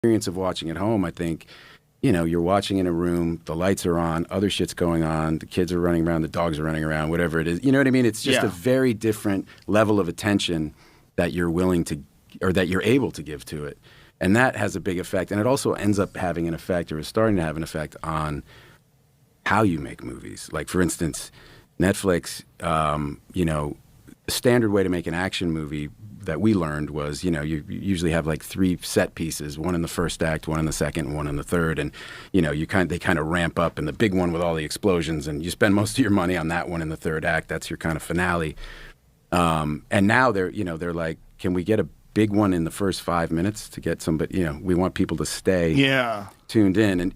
experience of watching at home, I think, you know, you're watching in a room, the lights are on, other shit's going on, the kids are running around, the dogs are running around, whatever it is. You know what I mean? It's just a very different level of attention that you're willing to, or that you're able to give to it. And that has a big effect. And it also ends up having an effect, or is starting to have an effect on how you make movies. Like, for instance, Netflix, you know, the standard way to make an action movie that we learned was, you know, you usually have like 3 set pieces, one in the first act, one in the second, and one in the third. And, you know, they kind of ramp up, and the big one with all the explosions, and you spend most of your money on that one in the third act. That's your kind of finale. And now they're like, can we get a big one in the first 5 minutes to get somebody, you know, we want people to stay tuned in.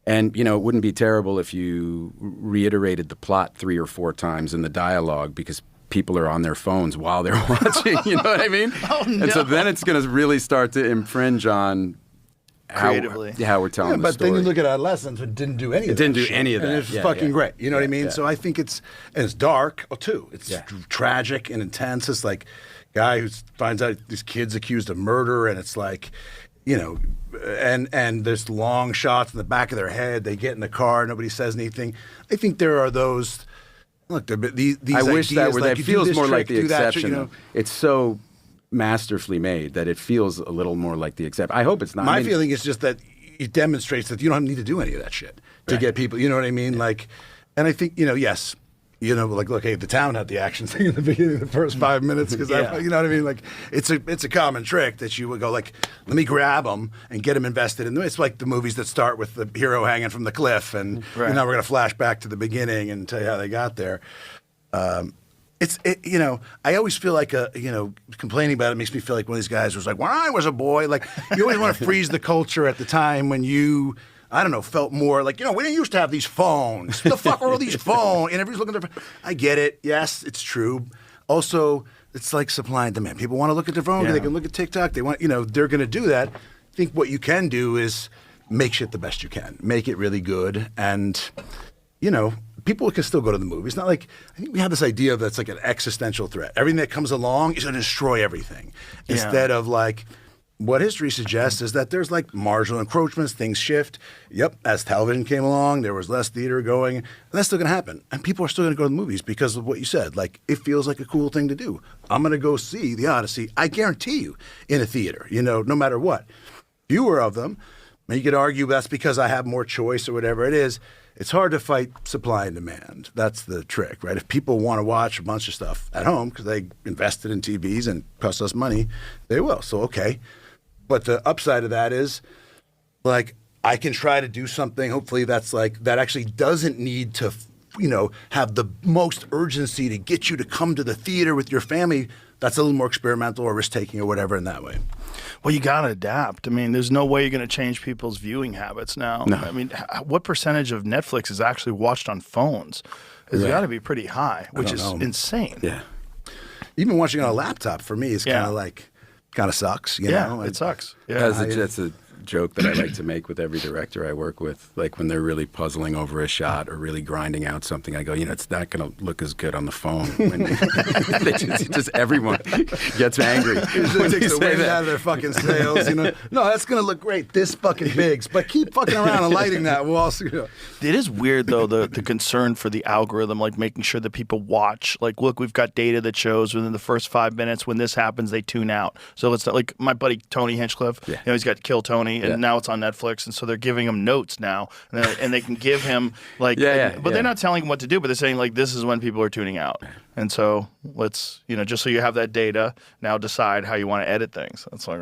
And, you know, it wouldn't be terrible if you reiterated the plot 3 or 4 times in the dialogue, because people are on their phones while they're watching, you know what I mean? Oh, no. And so then it's going to really start to infringe on how we're telling the but story. then you look at Adolescence, it didn't do any of that. It didn't do any of that. And it's fucking great. You know what I mean? So I think it's dark, too. It's tragic and intense. It's like guy who finds out these kids accused of murder, and it's like, you know, and there's long shots in the back of their head. They get in the car, nobody says anything. I think there are those... Look, these I wish that were. Like, that feels more like the exception. You know? It's so masterfully made that it feels a little more like the exception. I hope it's not. My feeling is just that it demonstrates that you don't need to do any of that shit to get people. You know what I mean? Like, and I think, you know, yes. You know, like, look, hey, The Town had the action thing in the beginning, the first 5 minutes, because you know what I mean? Like, it's a common trick that you would go, like, let me grab them and get them invested in them. It's like the movies that start with the hero hanging from the cliff, and you know, we're going to flash back to the beginning and tell you how they got there. You know, I always feel like, you know, complaining about it makes me feel like one of these guys was like, when I was a boy, like, you always want to freeze the culture at the time when you... I don't know, felt more like, you know, we didn't used to have these phones. The fuck are all these phones? And everybody's looking at their phone. I get it. Yes, it's true. Also, it's like supply and demand. People want to look at their phone. They can look at TikTok. They want, you know, they're going to do that. I think what you can do is make shit the best you can. Make it really good. And, you know, people can still go to the movies. Not like, I think we have this idea that's like an existential threat. Everything that comes along is going to destroy everything. Instead of like... What history suggests is that there's like marginal encroachments, things shift. Yep, as television came along, there was less theater going, and that's still going to happen. And people are still going to go to the movies because of what you said. Like, it feels like a cool thing to do. I'm going to go see The Odyssey, I guarantee you, in a theater, you know, no matter what. Fewer of them, and you could argue that's because I have more choice or whatever it is. It's hard to fight supply and demand. That's the trick, right? If people want to watch a bunch of stuff at home because they invested in TVs and cost us money, they will. So, okay. But the upside of that is, like, I can try to do something, hopefully that's like, that actually doesn't need to, you know, have the most urgency to get you to come to the theater with your family. That's a little more experimental or risk-taking or whatever in that way. Well, you got to adapt. I mean, there's no way you're going to change people's viewing habits now. No. I mean, what percentage of Netflix is actually watched on phones? It's got to be pretty high, which is insane. Yeah. Even watching on a laptop, for me, is kind of like... Kind of sucks, you know? It sucks. Yeah, that's a joke that I like to make with every director I work with. Like, when they're really puzzling over a shot or really grinding out something, I go, you know, it's not going to look as good on the phone. When just everyone gets angry. It takes the wind out of their fucking sails, you know? No, that's going to look great this fucking big. But keep fucking around and lighting that. We'll also, you know. It is weird, though, the concern for the algorithm, like making sure that people watch. Like, look, we've got data that shows within the first 5 minutes, when this happens, they tune out. So it's not like my buddy Tony Hinchcliffe, you know, he's got Kill Tony, and now it's on Netflix, and so they're giving him notes now, and they can give him, like, but they're not telling him what to do, but they're saying, like, this is when people are tuning out. And so let's, you know, just so you have that data, now decide how you want to edit things. It's like,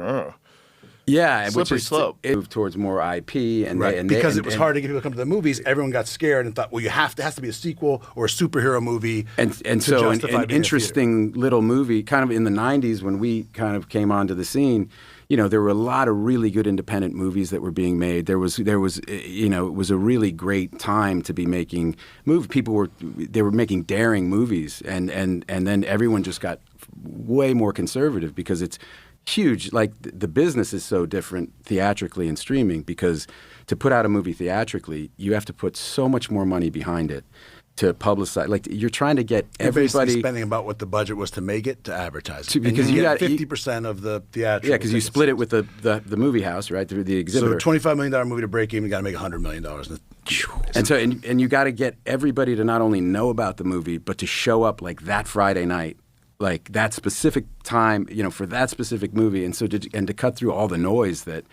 slippery slope. It moved towards more IP, and because it was hard to get people to come to the movies. Everyone got scared and thought, well, it has to be a sequel or a superhero movie. And so an interesting little movie, kind of in the 90s when we kind of came onto the scene. You know, there were a lot of really good independent movies that were being made. There was, you know, it was a really great time to be making movies. People were making daring movies, and then everyone just got way more conservative because it's huge. Like, the business is so different theatrically and streaming, because to put out a movie theatrically, you have to put so much more money behind it. to publicize. Like you're trying to get You're everybody basically spending about what the budget was to make it to advertise it. Because and you get got 50% of the theatrical. Yeah, because you split it with the movie house, right? The exhibitor. So $25 million movie to break even, you got to make $100 million. And you got to get everybody to not only know about the movie, but to show up like that Friday night, like that specific time, for that specific movie, and to cut through all the noise that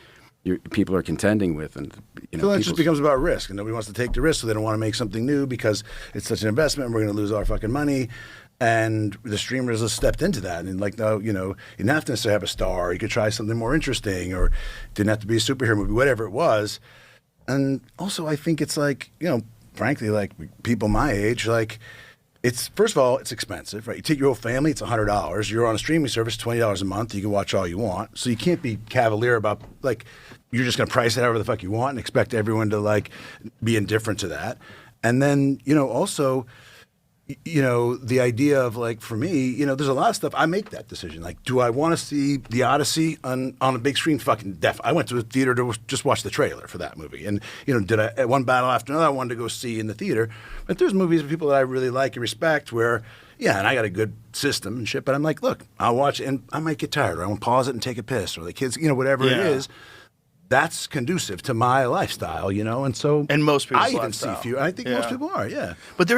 people are contending with, and so then it just becomes about risk, and nobody wants to take the risk, so they don't want to make something new because it's such an investment, and we're going to lose our fucking money. And the streamers have stepped into that, and no, you didn't have to necessarily have a star. You could try something more interesting, or it didn't have to be a superhero movie, whatever it was. And also, I think it's frankly, like people my age, it's first of all, it's expensive, right? You take your whole family, it's $100. You're on a streaming service, $20 a month. You can watch all you want, so you can't be cavalier about you're just going to price it however the fuck you want and expect everyone to be indifferent to that. And then also, the idea of for me, there's a lot of stuff. I make that decision. Do I want to see The Odyssey on a big screen? Fucking I went to a theater to just watch the trailer for that movie. And, did I, one battle after another, I wanted to go see in the theater. But there's movies of people that I really like and respect where, and I got a good system and shit, but I'm like, look, I'll watch it and I might get tired, or I want to pause it and take a piss, or the kids, whatever it is. That's conducive to my lifestyle, and so and most people's I even lifestyle. see few. I think most people are, But there